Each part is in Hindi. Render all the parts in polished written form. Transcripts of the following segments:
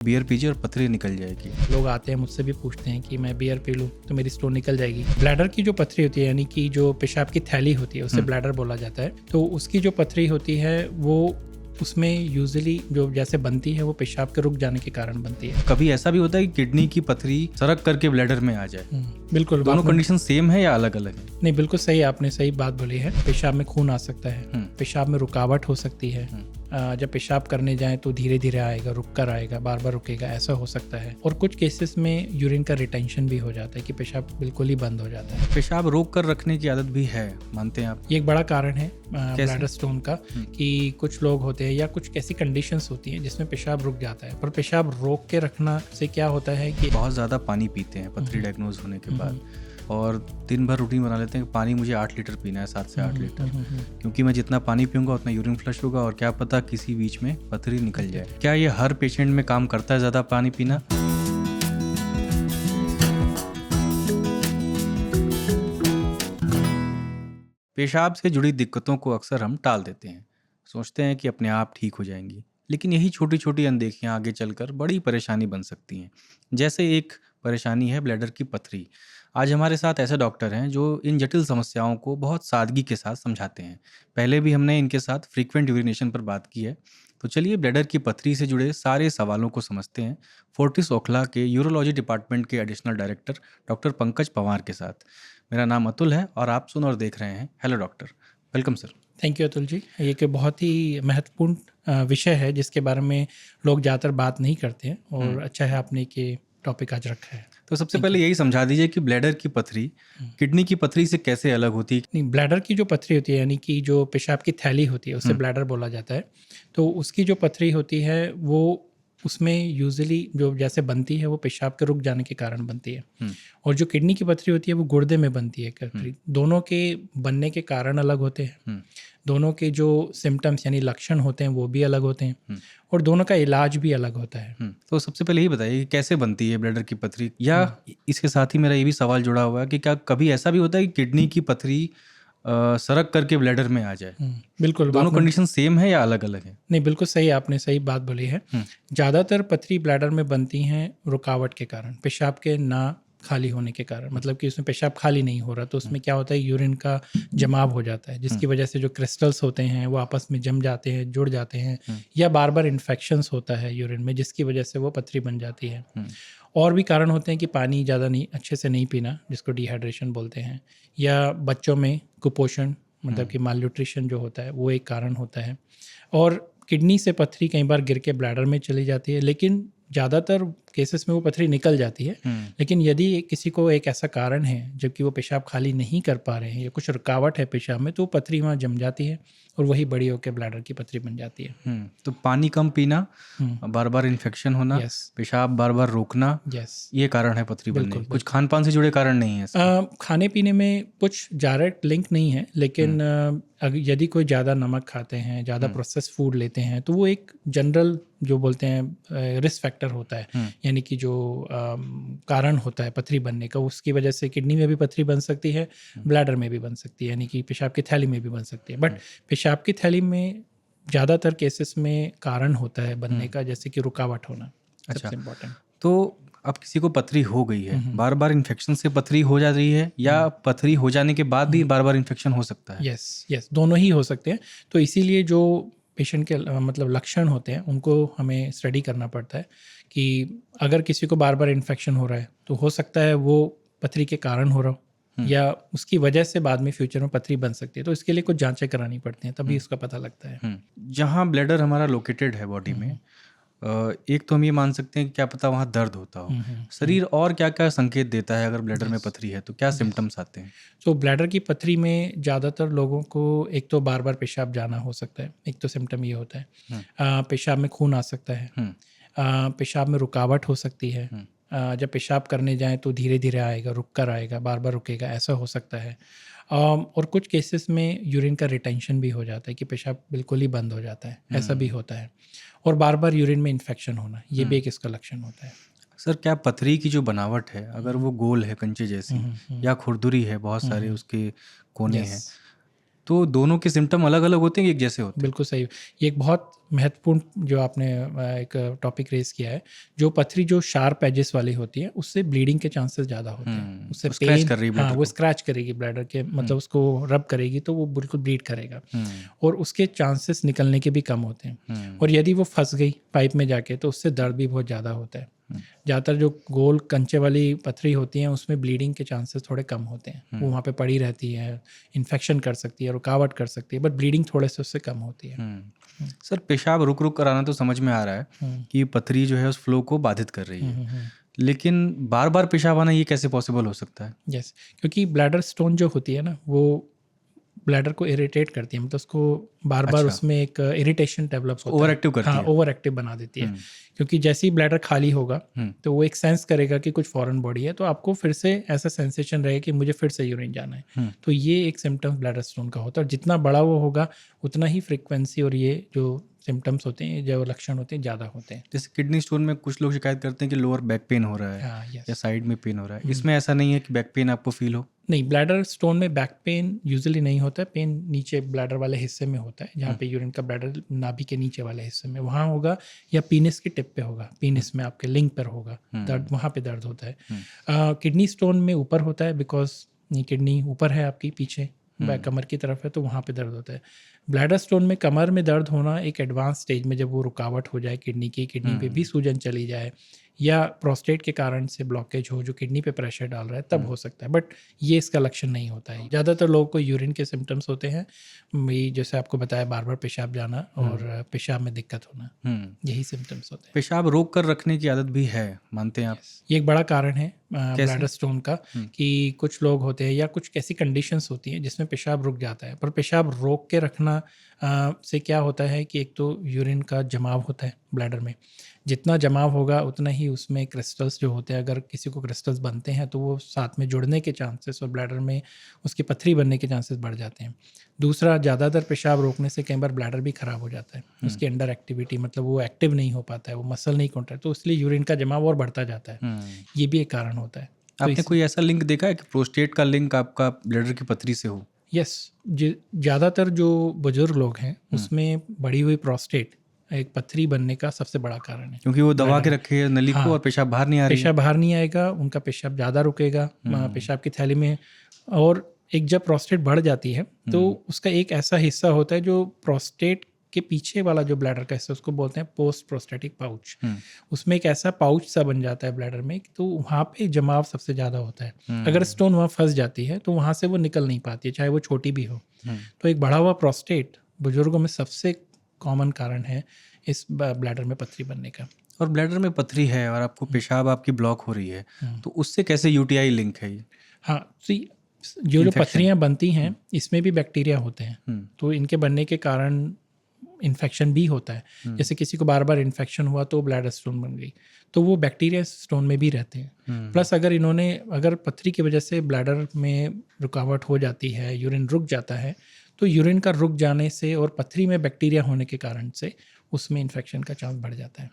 बियर पीजिए और पथरी निकल जाएगी। लोग आते हैं मुझसे भी पूछते हैं कि मैं बियर पी लूँ तो मेरी स्टोन निकल जाएगी। ब्लैडर की जो पथरी होती है यानी कि जो पेशाब की थैली होती है उसे ब्लैडर बोला जाता है। तो उसकी जो पथरी होती है वो उसमें यूजुअली जो जैसे बनती है वो पेशाब के रुक जाने के कारण बनती है। कभी ऐसा भी होता है कि किडनी की पथरी सरक करके ब्लैडर में आ जाए? बिल्कुल। दोनों कंडीशन सेम है या अलग अलग है? नहीं, बिल्कुल सही, आपने सही बात बोली है। पेशाब में खून आ सकता है, पेशाब में रुकावट हो सकती है। जब पेशाब करने जाएं तो धीरे धीरे आएगा, रुक कर आएगा, बार बार रुकेगा, ऐसा हो सकता है। और कुछ केसेस में यूरिन का रिटेंशन भी हो जाता है कि पेशाब बिल्कुल ही बंद हो जाता है। पेशाब रोक कर रखने की आदत भी है, मानते हैं आप? ये एक बड़ा कारण है ब्लैडर स्टोन का कि कुछ लोग होते हैं या कुछ ऐसी कंडीशंस होती हैं जिसमें पेशाब रुक जाता है। पर पेशाब रोक के रखना से क्या होता है कि बहुत ज़्यादा पानी पीते हैं पथरी डायग्नोज होने के बाद, और दिन भर रूटीन बना लेते हैं कि पानी मुझे 8 लीटर पीना है, 7 से 8 लीटर, क्योंकि मैं जितना पानी पीऊँगा उतना यूरिन फ्लश होगा और क्या पता किसी बीच में पथरी निकल जाए। क्या ये हर पेशेंट में काम करता है ज़्यादा पानी पीना? पेशाब से जुड़ी दिक्कतों को अक्सर हम टाल देते हैं, सोचते हैं कि अपने आप ठीक हो जाएंगी, लेकिन यही छोटी छोटी अनदेखियां आगे चलकर बड़ी परेशानी बन सकती हैं। जैसे एक परेशानी है ब्लैडर की पथरी। आज हमारे साथ ऐसे डॉक्टर हैं जो इन जटिल समस्याओं को बहुत सादगी के साथ समझाते हैं। पहले भी हमने इनके साथ फ्रीक्वेंट यूरिनेशन पर बात की है, तो चलिए ब्लैडर की पथरी से जुड़े सारे सवालों को समझते हैं फोर्टिस ओखला के यूरोलॉजी डिपार्टमेंट के additional director doctor Pankaj Pawar के साथ। मेरा नाम अतुल है और आप सुन और देख रहे हैं hello doctor. Welcome sir. Thank you Atul ji. ये एक बहुत ही महत्वपूर्ण विषय है जिसके बारे में लोग ज़्यादातर बात नहीं करते हैं, और अच्छा है आपने कि टॉपिक आज रखा है। तो सबसे पहले यही समझा दीजिए कि ब्लैडर की पथरी किडनी की पथरी से कैसे अलग होती है? नहीं, ब्लैडर की जो पथरी होती है यानी कि जो पेशाब की थैली होती है उसे ब्लैडर बोला जाता है। तो उसकी जो पथरी होती है वो उसमें यूजुअली जो जैसे बनती है वो पेशाब के रुक जाने के कारण बनती है। और जो किडनी की पथरी होती है वो गुर्दे में बनती है पथरी। दोनों के बनने के कारण अलग होते हैं, दोनों के जो सिम्टम्स यानी लक्षण होते हैं वो भी अलग होते हैं, और दोनों का इलाज भी अलग होता है। तो सबसे पहले यही बताइए कि कैसे बनती है ब्लैडर की पथरी, या इसके साथ ही मेरा ये भी सवाल जुड़ा हुआ है कि क्या कभी ऐसा भी होता है कि किडनी की पथरी सरक करके ब्लैडर में आ जाए? बिल्कुल। दोनों कंडीशन सेम है या अलग अलग है? नहीं, बिल्कुल सही, आपने सही बात बोली है। ज़्यादातर पथरी ब्लैडर में बनती हैं रुकावट के कारण, पेशाब के ना खाली होने के कारण। मतलब कि उसमें पेशाब खाली नहीं हो रहा तो उसमें क्या होता है, यूरिन का जमाव हो जाता है, जिसकी वजह से जो क्रिस्टल्स होते हैं वो आपस में जम जाते हैं, जुड़ जाते हैं, या बार बार इन्फेक्शंस होता है यूरिन में जिसकी वजह से वो पथरी बन जाती है। और भी कारण होते हैं कि पानी ज़्यादा नहीं अच्छे से नहीं पीना, जिसको डिहाइड्रेशन बोलते हैं, या बच्चों में कुपोषण मतलब कि माल न्यूट्रिशन जो होता है वो एक कारण होता है। और किडनी से पथरी कई बार गिर के ब्लैडर में चली जाती है, लेकिन ज़्यादातर केसेस में वो पथरी निकल जाती है। लेकिन यदि किसी को एक ऐसा कारण है जबकि वो पेशाब खाली नहीं कर पा रहे हैं या कुछ रुकावट है पेशाब में, तो वो पथरी वहाँ जम जाती है और वही बड़ी होकर ब्लैडर की पथरी बन जाती है। तो पानी कम पीना, बार बार इन्फेक्शन होना, पेशाब बार बार रोकना, ये कारण है पथरी बनने के। कुछ खान पान से जुड़े कारण नहीं है? खाने पीने में कुछ डायरेक्ट लिंक नहीं है, लेकिन यदि कोई ज़्यादा नमक खाते हैं, ज़्यादा प्रोसेस फूड लेते हैं, तो वो एक जनरल जो बोलते हैं रिस्क फैक्टर होता है, यानी कि जो कारण होता है पथरी बनने का, उसकी वजह से किडनी में भी पथरी बन सकती है, ब्लैडर में भी बन सकती है, यानी कि पेशाब की थैली में भी बन सकती है। बट पेशाब की थैली में ज़्यादातर केसेस में कारण होता है बनने का, जैसे कि रुकावट होना सबसे इम्पोर्टेंट। तो अब किसी को पथरी हो गई है, बार बार इन्फेक्शन से पथरी हो जा रही है, या पथरी हो जाने के बाद भी बार बार इन्फेक्शन हो सकता है? यस, दोनों ही हो सकते हैं। तो इसीलिए जो पेशेंट के मतलब लक्षण होते हैं उनको हमें स्टडी करना पड़ता है कि अगर किसी को बार बार इन्फेक्शन हो रहा है तो हो सकता है वो पथरी के कारण हो रहा हो, या उसकी वजह से बाद में फ्यूचर में पथरी बन सकती है। तो इसके लिए कुछ जांचें करानी पड़ती हैं, तभी उसका पता लगता है। जहाँ ब्लैडर हमारा लोकेटेड है बॉडी में, एक तो हम ये मान सकते हैं कि क्या पता वहाँ दर्द होता हो। शरीर और क्या क्या संकेत देता है अगर ब्लैडर में पथरी है, तो क्या सिम्टम्स आते हैं? तो ब्लैडर की पथरी में ज़्यादातर लोगों को एक तो बार बार पेशाब जाना हो सकता है, एक तो सिम्टम ये होता है। पेशाब में खून आ सकता है, पेशाब में रुकावट हो सकती है, जब पेशाब करने जाएं तो धीरे धीरे आएगा, रुक कर आएगा, बार बार रुकेगा, ऐसा हो सकता है। और कुछ केसेस में यूरिन का रिटेंशन भी हो जाता है कि पेशाब बिल्कुल ही बंद हो जाता है, ऐसा भी होता है। और बार बार यूरिन में इन्फेक्शन होना, ये भी एक इसका लक्षण होता है। सर, क्या पथरी की जो बनावट है अगर वो गोल है कंचे जैसी, या खुरदुरी है, बहुत सारे उसके कोने हैं, तो दोनों के सिम्टम अलग अलग होते हैं कि एक जैसे होते हैं? बिल्कुल सही। ये एक बहुत महत्वपूर्ण जो आपने एक टॉपिक रेज़ किया है। जो पथरी जो शार्प एजेस वाली होती है, उससे ब्लीडिंग के चांसेस ज़्यादा होते हैं। उससे वो स्क्रैच पेन, कर रही है हाँ, ब्लैडर वो को। स्क्रैच करेगी ब्लैडर के, मतलब उसको रब करेगी तो वो बिल्कुल ब्लीड करेगा हम्म, और उसके चांसेस निकलने के भी कम होते हैं। और यदि वो फँस गई पाइप में जाके तो उससे दर्द भी बहुत ज़्यादा होता है। ज़्यादातर जो गोल कंचे वाली पथरी होती हैं उसमें ब्लीडिंग के चांसेस थोड़े कम होते हैं। वो वहाँ पे पड़ी रहती है, इन्फेक्शन कर सकती है, रुकावट कर सकती है, बट ब्लीडिंग थोड़े से उससे कम होती है। सर पेशाब रुक रुक कर आना तो समझ में आ रहा है कि पथरी जो है उस फ्लो को बाधित कर रही है, लेकिन बार बार पेशाब आना ये कैसे पॉसिबल हो सकता है? यस, क्योंकि ब्लैडर स्टोन जो होती है ना, वो ब्लैडर को इरिटेट करती है, मतलब उसको बार बार अच्छा, उसमें एक इरिटेशन डेवलप होता ओवर है। एक्टिव करती हाँ, है। ओवर एक्टिव बना देती है। क्योंकि जैसे ही ब्लैडर खाली होगा तो वो एक सेंस करेगा कि कुछ फॉरेन बॉडी है, तो आपको फिर से ऐसा सेंसेशन रहेगा कि मुझे फिर से यूरिन जाना है। तो ये एक सिम्टम्स ब्लैडर स्टोन का होता है, और जितना बड़ा वो होगा उतना ही फ्रीक्वेंसी और ये जो सिम्टम्स होते हैं, जो लक्षण होते हैं, ज़्यादा होते हैं। जैसे किडनी स्टोन में कुछ लोग शिकायत करते हैं कि लोअर बैक पेन हो रहा है हाँ, या यस। साइड में पेन हो रहा है, इसमें ऐसा नहीं है कि बैक पेन आपको फील हो? नहीं, ब्लैडर स्टोन में बैक पेन यूजुअली नहीं होता है। पेन नीचे ब्लैडर वाले हिस्से में होता है, जहाँ पे यूरिन का ब्लैडर नाभि के नीचे वाले हिस्से में वहाँ होगा, या पीनिस की टिप पे होगा, पीनिस में आपके लिंग पर होगा दर्द, वहाँ पे दर्द होता है। किडनी स्टोन में ऊपर होता है, बिकॉज ये किडनी ऊपर है आपकी, पीछे कमर की तरफ है, तो वहाँ पे दर्द होता है। ब्लैडर स्टोन में कमर में दर्द होना एक एडवांस स्टेज में, जब वो रुकावट हो जाए किडनी की, किडनी पे भी सूजन चली जाए, या प्रोस्टेट के कारण से ब्लॉकेज हो जो किडनी पे प्रेशर डाल रहा है, तब हो सकता है। बट ये इसका लक्षण नहीं होता है। ज़्यादातर लोगों को यूरिन के सिम्टम्स होते हैं, ये जैसे आपको बताया, बार बार पेशाब जाना और पेशाब में दिक्कत होना, यही सिम्टम्स होते हैं। पेशाब रोक कर रखने की आदत भी है, मानते हैं आप? ये एक बड़ा कारण है ब्लैडर स्टोन का, कि कुछ लोग होते हैं या कुछ ऐसी कंडीशंस होती हैं जिसमें पेशाब रुक जाता है। पर पेशाब रोक के रखना से क्या होता है कि एक तो यूरिन का जमाव होता है ब्लैडर में, जितना जमाव होगा उतना ही उसमें क्रिस्टल्स जो होते हैं, अगर किसी को क्रिस्टल्स बनते हैं तो वो साथ में जुड़ने के चांसेस और ब्लैडर में उसकी पथरी बनने के चांसेस बढ़ जाते हैं। दूसरा, ज़्यादातर पेशाब रोकने से कई बार ब्लैडर भी ख़राब हो जाता है, उसकी अंडर एक्टिविटी, मतलब वो एक्टिव नहीं हो पाता है, वो मसल नहीं कॉन्ट्रैक्ट, तो इसलिए यूरिन का जमाव और बढ़ता जाता है। ये भी एक कारण होता है। आपने कोई ऐसा लिंक देखा है कि प्रोस्टेट का लिंक आपका ब्लैडर की पथरी से हो? यस, ज़्यादातर जो बुजुर्ग लोग हैं उसमें बढ़ी हुई प्रोस्टेट एक पथरी बनने का सबसे बड़ा कारण है, क्योंकि वो दबा के रखे है नली को और पेशाब बाहर नहीं आ रही है। पेशाब बाहर नहीं आएगा, उनका पेशाब ज़्यादा रुकेगा पेशाब की थैली में। और एक जब प्रोस्टेट बढ़ जाती है तो उसका एक ऐसा हिस्सा होता है जो प्रोस्टेट के पीछे वाला जो ब्लैडर का हिस्सा, उसको बोलते हैं पोस्ट प्रोस्टेटिक पाउच। उसमें एक ऐसा पाउच सा बन जाता है ब्लैडर में, तो वहाँ पे जमाव सबसे ज़्यादा होता है। अगर स्टोन वहाँ फंस जाती है तो वहाँ से वो निकल नहीं पाती है, चाहे वो छोटी भी हो। तो एक बढ़ा हुआ प्रोस्टेट बुजुर्गों में सबसे कॉमन कारण है इस ब्लैडर में पथरी बनने का। और ब्लैडर में पथरी है और आपको पेशाब आपकी ब्लॉक हो रही है, तो उससे कैसे यूटीआई लिंक है ये? हाँ, जो पथरियाँ बनती हैं इसमें भी बैक्टीरिया होते हैं, तो इनके बनने के कारण इन्फेक्शन भी होता है। जैसे किसी को बार बार इन्फेक्शन हुआ तो ब्लैडर स्टोन बन गई, तो वो बैक्टीरिया स्टोन में भी रहते हैं। प्लस अगर पथरी की वजह से ब्लैडर में रुकावट हो जाती है, यूरिन रुक जाता है, तो यूरिन का रुक जाने से और पथरी में बैक्टीरिया होने के कारण से उसमें इन्फेक्शन का चांस बढ़ जाता है।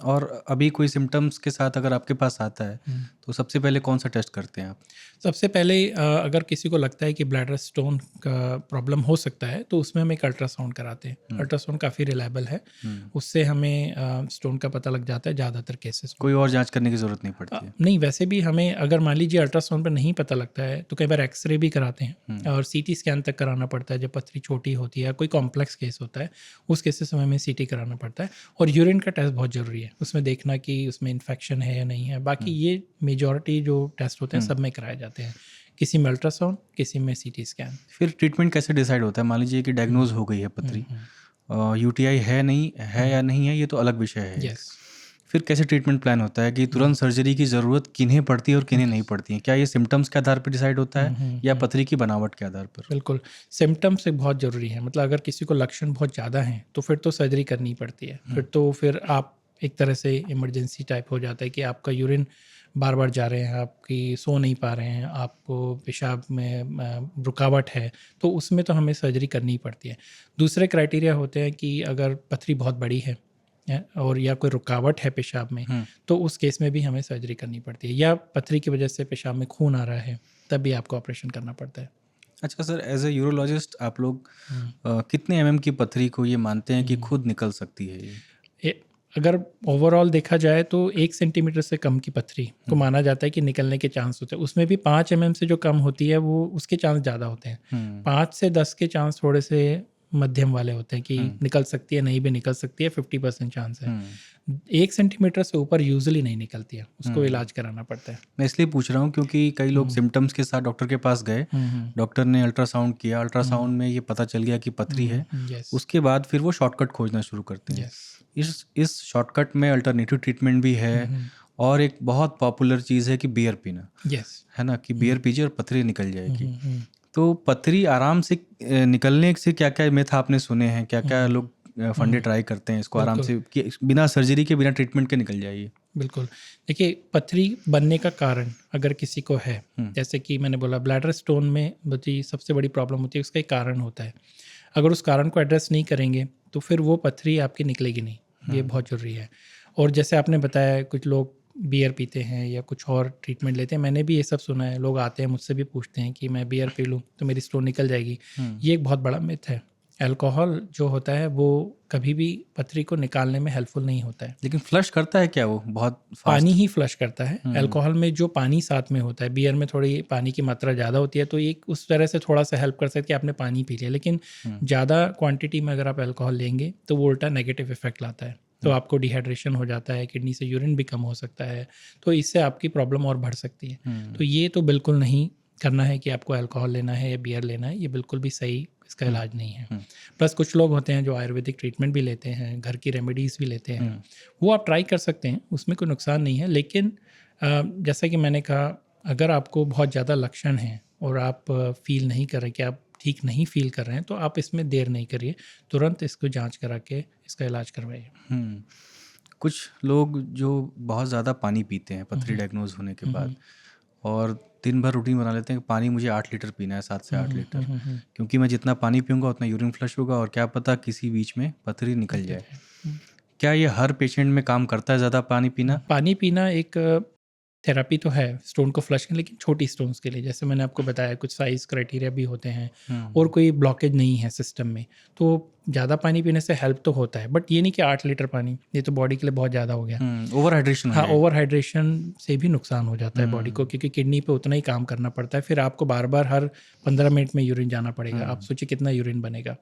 और अभी कोई सिम्टम्स के साथ अगर आपके पास आता है तो सबसे पहले कौन सा टेस्ट करते हैं आप? सबसे पहले अगर किसी को लगता है कि ब्लैडर स्टोन का प्रॉब्लम हो सकता है तो उसमें हम एक अल्ट्रासाउंड कराते हैं। अल्ट्रासाउंड काफ़ी रिलायबल है, उससे हमें स्टोन का पता लग जाता है ज़्यादातर केसेस में। कोई और जांच करने की ज़रूरत नहीं पड़ती है? नहीं, वैसे भी हमें अगर मान लीजिए अल्ट्रासाउंड पर नहीं पता लगता है तो कई बार एक्सरे भी कराते हैं और सीटी स्कैन तक कराना पड़ता है। जब पथरी छोटी होती है, कोई कॉम्प्लेक्स केस होता है, उस केसेस में हमें सीटी कराना पड़ता है। और यूरिन का टेस्ट बहुत ज़रूरी है, उसमें देखना कि उसमें इन्फेक्शन है या नहीं है। बाकी ये मेजॉरिटी जो टेस्ट होते हैं सब में कराए जाते हैं, किसी में अल्ट्रासाउंड, किसी में सीटी स्कैन। फिर ट्रीटमेंट कैसे डिसाइड होता है? मान लीजिए कि डायग्नोज हो गई है पथरी, यूटीआई है नहीं है या नहीं है ये तो अलग विषय है। यस, फिर कैसे ट्रीटमेंट प्लान होता है कि तुरंत सर्जरी की ज़रूरत किन्हें पड़ती है और किन्हें नहीं पड़ती है? क्या ये सिम्टम्स के आधार पर डिसाइड होता है या पथरी की बनावट के आधार पर? बिल्कुल, सिम्टम्स एक बहुत ज़रूरी है। मतलब अगर किसी को लक्षण बहुत ज़्यादा हैं तो फिर तो सर्जरी करनी पड़ती है। फिर आप एक तरह से इमरजेंसी टाइप हो जाता है कि आपका यूरिन बार बार जा रहे हैं, आपकी सो नहीं पा रहे हैं, आपको पेशाब में रुकावट है, तो उसमें तो हमें सर्जरी करनी ही पड़ती है। दूसरे क्राइटेरिया होते हैं कि अगर पथरी बहुत बड़ी है और या कोई रुकावट है पेशाब में, तो उस केस में भी हमें सर्जरी करनी पड़ती है। या पथरी की वजह से पेशाब में खून आ रहा है, तब भी आपको ऑपरेशन करना पड़ता है। अच्छा सर, एज ए यूरोलॉजिस्ट आप लोग कितने एमएम की पथरी को ये मानते हैं कि खुद निकल सकती है ये? अगर ओवरऑल देखा जाए तो 1 सेंटीमीटर से कम की पथरी को माना जाता है कि निकलने के चांस होते हैं। उसमें भी 5 mm से जो कम होती है वो उसके चांस ज़्यादा होते हैं। 5 से 10 के चांस थोड़े से मध्यम वाले होते हैं कि निकल सकती है, नहीं भी निकल सकती है, 50% चांस है। 1 सेंटीमीटर से ऊपर यूजुअली नहीं निकलती है, उसको इलाज कराना पड़ता है। मैं इसलिए पूछ रहा हूँ क्योंकि कई लोग सिम्टम्स के साथ डॉक्टर के पास गए, डॉक्टर ने अल्ट्रासाउंड किया, अल्ट्रासाउंड में ये पता चल गया कि पथरी है, उसके बाद फिर वो शॉर्टकट खोजना शुरू करते हैं। इस शॉर्टकट में अल्टरनेटिव ट्रीटमेंट भी है, और एक बहुत पॉपुलर चीज़ है कि बियर पीना, है ना, कि बियर पीजिए और पथरी निकल जाएगी। तो पथरी आराम से निकलने से क्या क्या मिथ आपने सुने हैं, क्या क्या लोग फंडे ट्राई करते हैं इसको आराम से कि बिना सर्जरी के, बिना ट्रीटमेंट के निकल जाएगी? बिल्कुल, देखिए पथरी बनने का कारण अगर किसी को है, जैसे कि मैंने बोला ब्लैडर स्टोन में बड़ी सबसे बड़ी प्रॉब्लम होती है, उसका एक कारण होता है। अगर उस कारण को एड्रेस नहीं करेंगे तो फिर वो पथरी आपकी निकलेगी नहीं, ये बहुत ज़रूरी है। और जैसे आपने बताया कुछ लोग बियर पीते हैं या कुछ और ट्रीटमेंट लेते हैं, मैंने भी ये सब सुना है। लोग आते हैं मुझसे भी पूछते हैं कि मैं बियर पी लूँ तो मेरी स्टोन निकल जाएगी। ये एक बहुत बड़ा मिथ है। अल्कोहल जो होता है वो कभी भी पथरी को निकालने में हेल्पफुल नहीं होता है। लेकिन फ्लश करता है क्या वो बहुत फास्ट? पानी ही फ्लश करता है। अल्कोहल में जो पानी साथ में होता है, बियर में थोड़ी पानी की मात्रा ज़्यादा होती है, तो ये उस तरह से थोड़ा सा हेल्प कर सकता है कि आपने पानी पी लिया। लेकिन ज़्यादा क्वांटिटी में अगर आप अल्कोहल लेंगे तो वो उल्टा नेगेटिव इफेक्ट लाता है। तो आपको डिहाइड्रेशन हो जाता है, किडनी से यूरिन भी कम हो सकता है, तो इससे आपकी प्रॉब्लम और बढ़ सकती है। तो ये तो बिल्कुल नहीं करना है कि आपको अल्कोहल लेना है या बियर लेना है, ये बिल्कुल भी सही इसका इलाज नहीं है। प्लस कुछ लोग होते हैं जो आयुर्वेदिक ट्रीटमेंट भी लेते हैं, घर की रेमेडीज़ भी लेते हैं, वो आप ट्राई कर सकते हैं, उसमें कोई नुकसान नहीं है। लेकिन जैसा कि मैंने कहा, अगर आपको बहुत ज़्यादा लक्षण हैं और आप फील नहीं कर रहे कि आप ठीक नहीं फील कर रहे हैं, तो आप इसमें देर नहीं करिए, तुरंत इसको जांच करा के इसका इलाज करवाइए। कुछ लोग जो बहुत ज़्यादा पानी पीते हैं पथरी डायग्नोज होने के बाद, और दिन भर रूटीन बना लेते हैं कि पानी मुझे 8 लीटर पीना है, 7 से 8 लीटर, क्योंकि मैं जितना पानी पीऊँगा उतना यूरिन फ्लश होगा और क्या पता किसी बीच में पथरी निकल जाए। क्या ये हर पेशेंट में काम करता है ज़्यादा पानी पीना? पानी पीना एक थेरेपी तो है स्टोन को फ्लश करने, लेकिन छोटी स्टोन्स के लिए, जैसे मैंने आपको बताया कुछ साइज़ क्राइटेरिया भी होते हैं और कोई ब्लॉकेज नहीं है सिस्टम में, तो ज़्यादा पानी पीने से हेल्प तो होता है। बट ये नहीं कि 8 लीटर पानी, ये तो बॉडी के लिए बहुत ज़्यादा हो गया। Over hydration. हाँ, ओवर हाइड्रेशन से भी नुकसान हो जाता है बॉडी को, क्योंकि किडनी पे उतना ही काम करना पड़ता है। फिर आपको बार बार हर 15 मिनट में यूरिन जाना पड़ेगा। आप सोचिए कितना यूरिन बनेगा।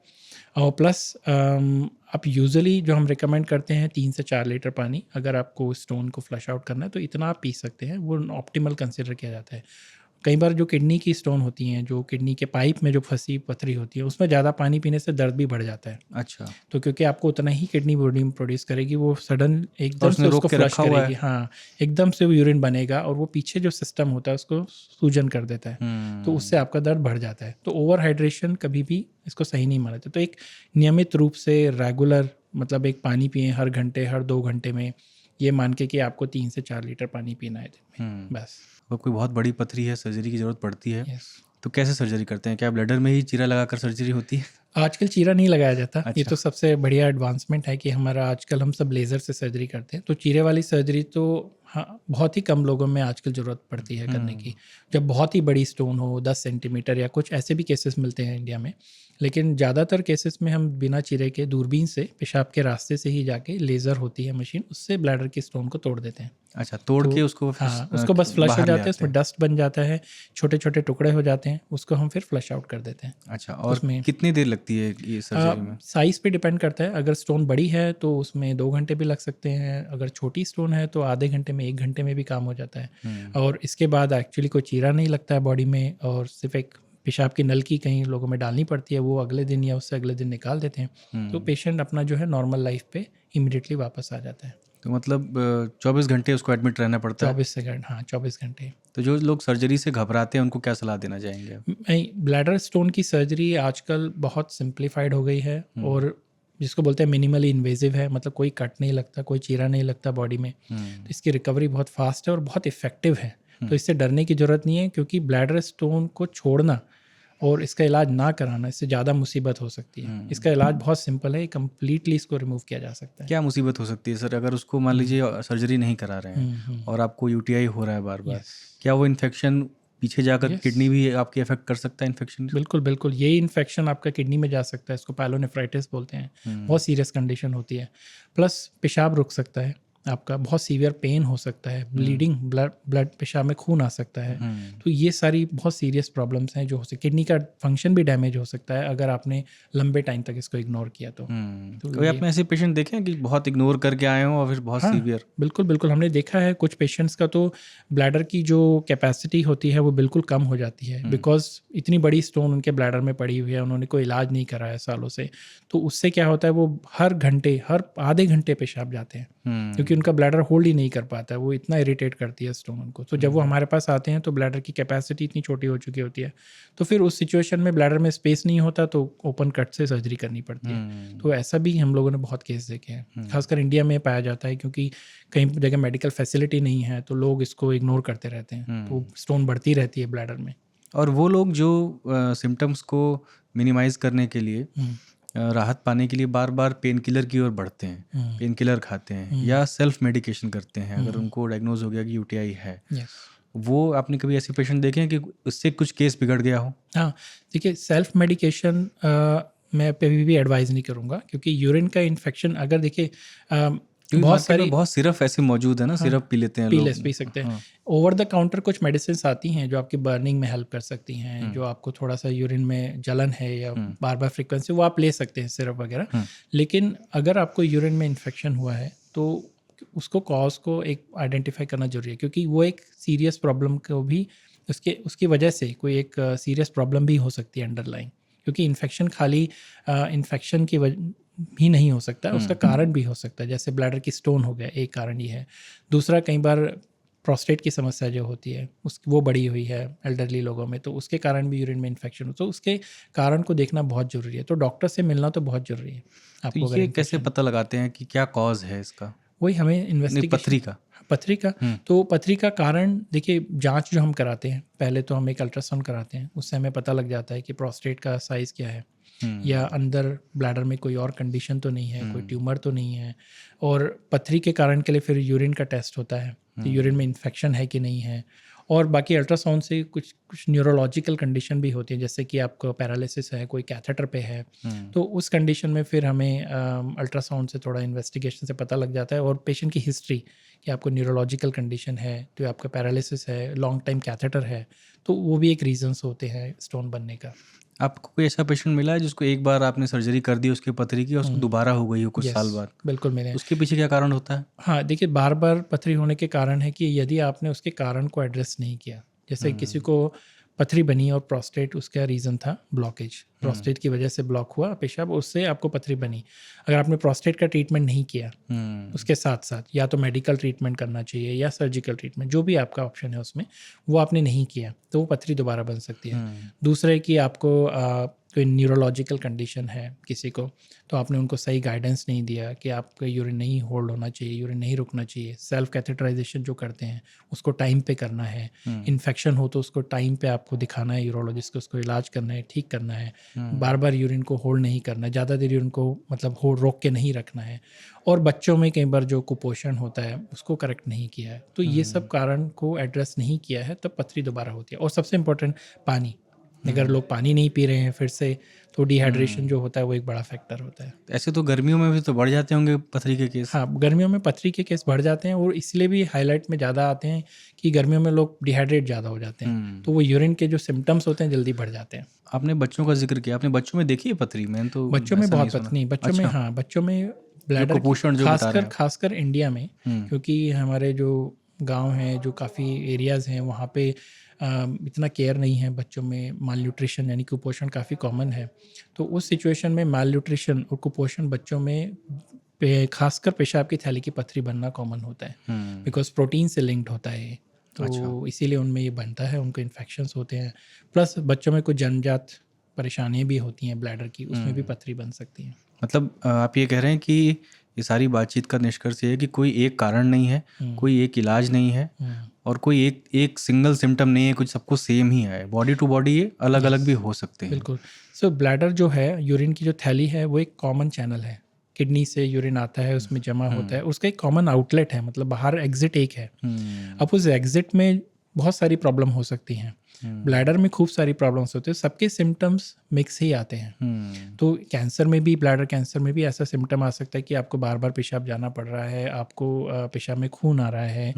और प्लस आप यूजुअली जो हम रिकमेंड करते हैं 3 से 4 लीटर पानी, अगर आपको स्टोन को फ्लश आउट करना है तो इतना आप पी सकते हैं, वो ऑप्टिमल कंसिडर किया जाता है। कई बार जो किडनी की स्टोन होती हैं, जो किडनी के पाइप में जो फंसी पथरी होती है, उसमें ज़्यादा पानी पीने से दर्द भी बढ़ जाता है। अच्छा, तो क्योंकि आपको उतना ही किडनी बॉडी में प्रोड्यूस करेगी, वो सडन एकदम से उसको फ्लश करेगी। हाँ, एकदम से वो यूरिन बनेगा और वो पीछे जो सिस्टम होता है उसको सूजन कर देता है, तो उससे आपका दर्द बढ़ जाता है। तो ओवर हाइड्रेशन कभी भी इसको सही नहीं माना जाता। तो एक नियमित रूप से रेगुलर, मतलब एक पानी पिए हर घंटे, हर 2 घंटे में, ये मान के कि आपको 3 से 4 लीटर पानी पीना है दिन में, बस। वो कोई बहुत बड़ी पथरी है, सर्जरी की ज़रूरत पड़ती है, तो कैसे सर्जरी करते हैं? क्या ब्लैडर में ही चीरा लगाकर सर्जरी होती है? आजकल चीरा नहीं लगाया जाता। अच्छा। ये तो सबसे बढ़िया एडवांसमेंट है कि हमारा आजकल हम सब लेज़र से सर्जरी करते हैं। तो चीरे वाली सर्जरी तो हाँ, बहुत ही कम लोगों में आजकल ज़रूरत पड़ती है करने की। जब बहुत ही बड़ी स्टोन हो, 10 सेंटीमीटर, या कुछ ऐसे भी केसेस मिलते हैं इंडिया में, लेकिन ज़्यादातर केसेस में हम बिना चीरे के दूरबीन से, पेशाब के रास्ते से ही जाके, लेज़र होती है मशीन, उससे ब्लैडर की स्टोन को तोड़ देते हैं। अच्छा, तोड़ के उसको हाँ, उसको बस फ्लश हो जाते हैं, उसमें डस्ट बन जाता है, छोटे छोटे टुकड़े हो जाते हैं, उसको हम फिर फ्लश आउट कर देते हैं। अच्छा, और उसमें कितनी देर लगती है ये सर्जरी में? साइज़ पे डिपेंड करता है। अगर स्टोन बड़ी है तो उसमें 2 घंटे भी लग सकते हैं, अगर छोटी स्टोन है तो आधे घंटे में, 1 घंटे में भी काम हो जाता है। और इसके बाद एक्चुअली कोई चीरा नहीं लगता है बॉडी में, और सिर्फ एक पेशाब की नलकी कहीं लोगों में डालनी पड़ती है, वो अगले दिन या उससे अगले दिन निकाल देते हैं। तो पेशेंट अपना जो है नॉर्मल लाइफ पे इमीडिएटली वापस आ जाता है। तो मतलब 24 घंटे उसको एडमिट रहना पड़ता है? 24 सेकंड, हाँ 24 घंटे। तो जो लोग सर्जरी से घबराते हैं उनको क्या सलाह देना चाहेंगे आप? नहीं, ब्लैडर स्टोन की सर्जरी आजकल बहुत सिंप्लीफाइड हो गई है, और जिसको बोलते हैं मिनिमली इन्वेजिव है, मतलब कोई कट नहीं लगता, कोई चीरा नहीं लगता बॉडी में। तो इसकी रिकवरी बहुत फास्ट है और बहुत इफेक्टिव है। तो इससे डरने की ज़रूरत नहीं है, क्योंकि ब्लैडर स्टोन को छोड़ना और इसका इलाज ना कराना, इससे ज़्यादा मुसीबत हो सकती है। इसका इलाज बहुत सिंपल है, कम्प्लीटली इसको रिमूव किया जा सकता है। क्या मुसीबत हो सकती है सर, अगर उसको मान लीजिए सर्जरी नहीं करा रहे हैं और आपको यूटीआई हो रहा है बार बार, क्या वो इन्फेक्शन पीछे जाकर Yes. किडनी भी आपकी अफेक्ट कर सकता है इन्फेक्शन। बिल्कुल बिल्कुल, यही इन्फेक्शन आपका किडनी में जा सकता है, इसको पायलोनेफ्राइटिस बोलते हैं। बहुत सीरियस कंडीशन होती है। प्लस पेशाब रुक सकता है आपका, बहुत सीवियर पेन हो सकता है, ब्लीडिंग, ब्लड पेशाब में खून आ सकता है। तो ये सारी बहुत सीरियस प्रॉब्लम्स हैं जो हो सकती, किडनी का फंक्शन भी डैमेज हो सकता है अगर आपने लंबे टाइम तक इसको इग्नोर किया तो कभी ये आपने ऐसे पेशेंट देखे हैं कि बहुत इग्नोर करके आए हों और फिर बहुत हाँ, सीवियर? बिल्कुल बिल्कुल, हमने देखा है कुछ पेशेंट्स का तो ब्लैडर की जो कैपेसिटी होती है वो बिल्कुल कम हो जाती है, बिकॉज इतनी बड़ी स्टोन उनके ब्लैडर में पड़ी हुई है, उन्होंने कोई इलाज नहीं कराया सालों से। तो उससे क्या होता है, वो हर घंटे, हर आधे घंटे पेशाब जाते हैं, क्योंकि उनका ब्लैडर होल्ड ही नहीं कर पाता है, वो इतना इरिटेट करती है स्टोन उनको। तो जब वो हमारे पास आते हैं तो ब्लैडर की कैपेसिटी इतनी छोटी हो चुकी होती है, तो फिर उस सिचुएशन में ब्लैडर में स्पेस नहीं होता तो ओपन कट से सर्जरी करनी पड़ती है। तो ऐसा भी हम लोगों ने बहुत केस देखे हैं, खासकर इंडिया में पाया जाता है, क्योंकि कई जगह मेडिकल फैसिलिटी नहीं है तो लोग इसको इग्नोर करते रहते हैं, तो स्टोन बढ़ती रहती है ब्लैडर में। और वो लोग जो सिम्टम्स को मिनिमाइज करने के लिए, राहत पाने के लिए बार बार पेन किलर की ओर बढ़ते हैं, पेन किलर खाते हैं या सेल्फ मेडिकेशन करते हैं अगर उनको डायग्नोज हो गया कि यूटीआई है। वो आपने कभी ऐसे पेशेंट देखे हैं कि उससे कुछ केस बिगड़ गया हो? हाँ, देखिए, सेल्फ मेडिकेशन मैं कभी भी एडवाइज़ नहीं करूँगा, क्योंकि यूरिन का इन्फेक्शन अगर देखिए क्योंकि बहुत मार्केट में सारी बहुत सिरप ऐसे मौजूद है ना, सिरप पी लेते हैं लोग। पी सकते हैं। ओवर द काउंटर कुछ मेडिसिन आती हैं जो आपकी बर्निंग में हेल्प कर सकती हैं, जो आपको थोड़ा सा यूरिन में जलन है या बार बार फ्रीक्वेंसी, वो आप ले सकते हैं सिरप वगैरह। लेकिन अगर आपको यूरिन में इन्फेक्शन हुआ है तो उसको कॉज को एक आइडेंटिफाई करना जरूरी है, क्योंकि वो एक सीरियस प्रॉब्लम को भी उसकी वजह से कोई एक सीरियस प्रॉब्लम भी हो सकती है अंडरलाइन, क्योंकि इन्फेक्शन खाली इन्फेक्शन की भी नहीं हो सकता, उसका कारण भी हो सकता है। जैसे ब्लैडर की स्टोन हो गया, एक कारण ये है। दूसरा, कई बार प्रोस्टेट की समस्या जो होती है वो बढ़ी हुई है एल्डरली लोगों में, तो उसके कारण भी यूरिन में इन्फेक्शन हो, तो उसके कारण को देखना बहुत ज़रूरी है। तो डॉक्टर से मिलना तो बहुत ज़रूरी है आपको। तो ये कैसे पता लगाते हैं कि क्या कॉज है इसका? वही हमें इन्वेस्टिगेशन, पथरी का तो पथरी का कारण देखिए, जांच जो हम कराते हैं, पहले तो हम एक अल्ट्रासाउंड कराते हैं, उससे हमें पता लग जाता है कि प्रोस्टेट का साइज़ क्या है, या अंदर ब्लैडर में कोई और कंडीशन तो नहीं है, कोई ट्यूमर तो नहीं है। और पथरी के कारण के लिए फिर यूरिन का टेस्ट होता है, तो यूरिन में इन्फेक्शन है कि नहीं है। और बाकी अल्ट्रासाउंड से कुछ न्यूरोलॉजिकल कंडीशन भी होती है, जैसे कि आपको पैरालिसिस है, कोई कैथेटर पे है, तो उस कंडीशन में फिर हमें अल्ट्रासाउंड से थोड़ा इन्वेस्टिगेशन से पता लग जाता है। और पेशेंट की हिस्ट्री कि आपको न्यूरोलॉजिकल कंडीशन है, तो आपका पैरालिसिस है, लॉन्ग टाइम कैथेटर है, तो वो भी एक रीजंस होते हैं स्टोन बनने का। आपको कोई ऐसा पेशेंट मिला है जिसको एक बार आपने सर्जरी कर दी उसके पथरी की और उसको दोबारा हो गई हो कुछ साल बाद? बिल्कुल मिले। उसके पीछे क्या कारण होता है? हाँ, देखिए, बार बार पथरी होने के कारण है कि यदि आपने उसके कारण को एड्रेस नहीं किया, जैसे किसी को पथरी बनी और प्रोस्टेट, उसका रीज़न था ब्लॉकेज, प्रोस्टेट की वजह से ब्लॉक हुआ पेशाब, उससे आपको पथरी बनी। अगर आपने प्रोस्टेट का ट्रीटमेंट नहीं किया, उसके साथ साथ या तो मेडिकल ट्रीटमेंट करना चाहिए या सर्जिकल ट्रीटमेंट, जो भी आपका ऑप्शन है उसमें, वो आपने नहीं किया तो वो पथरी दोबारा बन सकती है। दूसरे कि आपको कोई न्यूरोलॉजिकल कंडीशन है किसी को, तो आपने उनको सही गाइडेंस नहीं दिया कि आपका यूरिन नहीं होल्ड होना चाहिए, यूरिन नहीं रुकना चाहिए, सेल्फ कैथेटराइजेशन जो करते हैं उसको टाइम पे करना है, इन्फेक्शन हो तो उसको टाइम पे आपको दिखाना है यूरोलॉजिस्ट को, उसको इलाज करना है, ठीक करना है, बार बार यूरिन को होल्ड नहीं करना है, ज़्यादा देर यूरिन को मतलब रोक के नहीं रखना है। और बच्चों में कई बार जो कुपोषण होता है उसको करेक्ट नहीं किया है, तो ये सब कारण को एड्रेस नहीं किया है, तब पथरी दोबारा होती है। और सबसे इम्पोर्टेंट, पानी, अगर लोग पानी नहीं पी रहे हैं फिर से, तो डिहाइड्रेशन जो होता है वो एक बड़ा फैक्टर होता है। ऐसे तो गर्मियों में भी तो बढ़ जाते होंगे पथरी के केस? हाँ, गर्मियों में पथरी के केस बढ़ जाते हैं, और इसलिए भी हाईलाइट में ज़्यादा आते हैं कि गर्मियों में लोग डिहाइड्रेट ज़्यादा हो जाते हैं, तो वो यूरिन के जो सिम्टम्स होते हैं जल्दी बढ़ जाते हैं। आपने बच्चों का जिक्र किया, आपने बच्चों में देखी है पथरी? मैंने तो बच्चों में बहुत पथरी, बच्चों में, हाँ, बच्चों में ब्लैडर कुपोषण जो बता रहे हैं, खासकर इंडिया में, क्योंकि हमारे जो गांव हैं, जो काफ़ी एरियाज़ हैं, वहाँ पे इतना केयर नहीं है बच्चों में, माल न्यूट्रिशन यानी कुपोषण काफ़ी कॉमन है। तो उस सिचुएशन में माल न्यूट्रिशन और कुपोषण बच्चों में खासकर पेशाब की थैली की पथरी बनना कॉमन होता है, बिकॉज प्रोटीन से लिंक्ड होता है, तो इसीलिए उनमें ये बनता है, उनको इन्फेक्शंस होते हैं। प्लस बच्चों में कुछ जन्मजात परेशानियाँ भी होती हैं ब्लैडर की, उसमें भी पथरी बन सकती है। मतलब आप ये कह रहे हैं कि ये सारी बातचीत का निष्कर्ष ये है कि कोई एक कारण नहीं है, कोई एक इलाज नहीं है, और कोई एक सिंगल सिम्टम नहीं है, कुछ सबको सेम ही है, बॉडी टू बॉडी ये अलग अलग भी हो सकते हैं। बिल्कुल। सो ब्लैडर जो है, यूरिन की जो थैली है, वो एक कॉमन चैनल है, किडनी से यूरिन आता है, उसमें जमा होता है, उसका एक कॉमन आउटलेट है, मतलब बाहर एग्जिट एक है। अब उस एग्जिट में बहुत सारी प्रॉब्लम हो सकती हैं। ब्लैडर में खूब सारी प्रॉब्लम्स होते हैं, सबके सिम्टम्स मिक्स ही आते हैं। तो कैंसर में भी, ब्लैडर कैंसर में भी ऐसा सिम्टम आ सकता है कि आपको बार बार पेशाब जाना पड़ रहा है, आपको पेशाब में खून आ रहा है।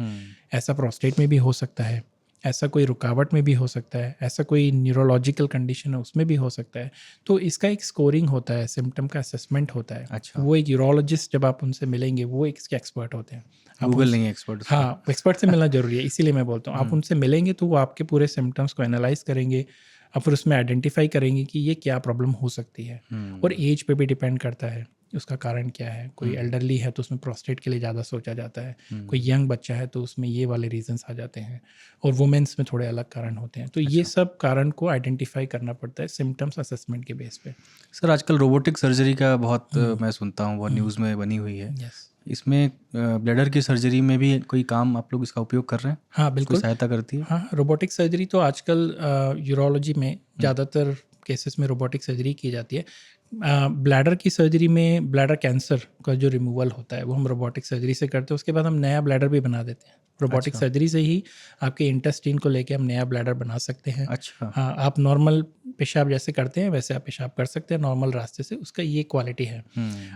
ऐसा प्रोस्टेट में भी हो सकता है, ऐसा कोई रुकावट में भी हो सकता है, ऐसा कोई न्यूरोलॉजिकल कंडीशन है उसमें भी हो सकता है। तो इसका एक स्कोरिंग होता है, सिम्टम का असेसमेंट होता है। अच्छा। वो एक यूरोलॉजिस्ट जब आप उनसे मिलेंगे, वो इसके एक्सपर्ट होते हैं। गूगल नहीं है एक्सपर्ट। हाँ, एक्सपर्ट से मिलना जरूरी है, इसीलिए मैं बोलता हूँ आप उनसे मिलेंगे तो वो आपके पूरे सिम्टम्स को एनालाइज करेंगे और फिर उसमें आइडेंटिफाई करेंगे कि ये क्या प्रॉब्लम हो सकती है। और एज पे भी डिपेंड करता है उसका कारण क्या है। कोई एल्डरली है तो उसमें प्रोस्टेट के लिए ज़्यादा सोचा जाता है, कोई यंग बच्चा है तो उसमें ये वाले रीजंस आ जाते हैं, और वुमेन्स में थोड़े अलग कारण होते हैं। तो ये सब कारण को आइडेंटिफाई करना पड़ता है सिम्टम्स असेसमेंट के बेस पे। सर आजकल रोबोटिक सर्जरी का बहुत मैं सुनता हूँ, बहुत न्यूज़ में बनी हुई है। इसमें ब्लैडर की सर्जरी में भी कोई काम आप लोग इसका उपयोग कर रहे हैं? हाँ बिल्कुल, कोई सहायता करती है? हाँ, रोबोटिक सर्जरी तो आजकल यूरोलॉजी में ज़्यादातर केसेस में रोबोटिक सर्जरी की जाती है। ब्लैडर की सर्जरी में ब्लैडर कैंसर का जो रिमूवल होता है वो हम रोबोटिक सर्जरी से करते हैं। उसके बाद हम नया ब्लैडर भी बना देते हैं। रोबोटिक सर्जरी से ही आपके इंटेस्टाइन को लेके हम नया ब्लैडर बना सकते हैं। अच्छा। हाँ, आप नॉर्मल पेशाब जैसे करते हैं वैसे आप पेशाब कर सकते हैं नॉर्मल रास्ते से, उसका ये क्वालिटी है।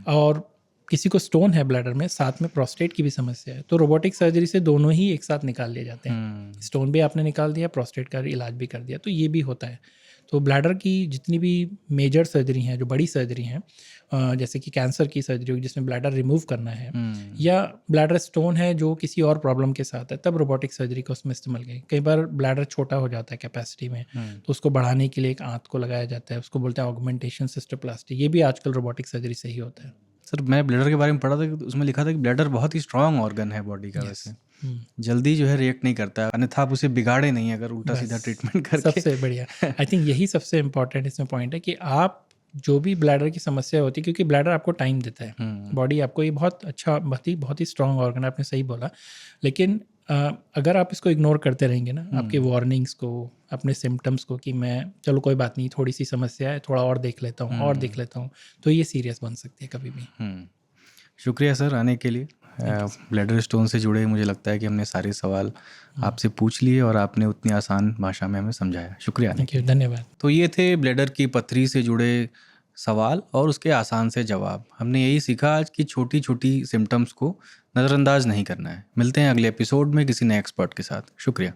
और किसी को स्टोन है ब्लैडर में, साथ में प्रोस्टेट की भी समस्या है, तो रोबोटिक सर्जरी से दोनों ही एक साथ निकाल लिए जाते हैं। स्टोन भी आपने निकाल दिया, प्रोस्टेट का इलाज भी कर दिया, तो ये भी होता है। तो ब्लैडर की जितनी भी मेजर सर्जरी हैं, जो बड़ी सर्जरी हैं, जैसे कि कैंसर की सर्जरी होगी जिसमें ब्लैडर रिमूव करना है, या ब्लैडर स्टोन है जो किसी और प्रॉब्लम के साथ है, तब रोबोटिक सर्जरी का उसमें इस्तेमाल किया। कई बार ब्लैडर छोटा हो जाता है कैपेसिटी में, तो उसको बढ़ाने के लिए एक आंत को लगाया जाता है, उसको बोलते हैं ऑगमेंटेशन सिस्टोप्लास्टी। ये भी आजकल रोबोटिक सर्जरी से ही होता है। सर मैं ब्लैडर के बारे में पढ़ा था कि उसमें लिखा था कि ब्लैडर बहुत ही स्ट्रांग ऑर्गन है बॉडी का। वैसे जल्दी जो है रिएक्ट नहीं करता है, अन्यथा आप उसे बिगाड़े नहीं अगर उल्टा सीधा ट्रीटमेंट करके। सबसे बढ़िया आई थिंक यही सबसे इम्पोर्टेंट इसमें पॉइंट है कि आप जो भी ब्लैडर की समस्या होती है, क्योंकि ब्लैडर आपको टाइम देता है, बॉडी आपको, ये बहुत अच्छा, बहुत ही स्ट्रांग ऑर्गन है, आपने सही बोला। लेकिन अगर आप इसको इग्नोर करते रहेंगे ना, आपके वार्निंग्स को, अपने सिम्टम्स को, कि मैं चलो कोई बात नहीं, थोड़ी सी समस्या है, थोड़ा और देख लेता हूँ और देख लेता हूँ, तो ये सीरियस बन सकती है कभी भी। शुक्रिया सर आने के लिए। ब्लैडर स्टोन से जुड़े मुझे लगता है कि हमने सारे सवाल आपसे पूछ लिए और आपने उतनी आसान भाषा में हमें समझाया। शुक्रिया आने के लिए। धन्यवाद। तो ये थे ब्लैडर की पथरी से जुड़े सवाल और उसके आसान से जवाब। हमने यही सीखा आज कि छोटी छोटी सिम्टम्स को नज़रअंदाज नहीं करना है। मिलते हैं अगले एपिसोड में किसी नए एक्सपर्ट के साथ। शुक्रिया।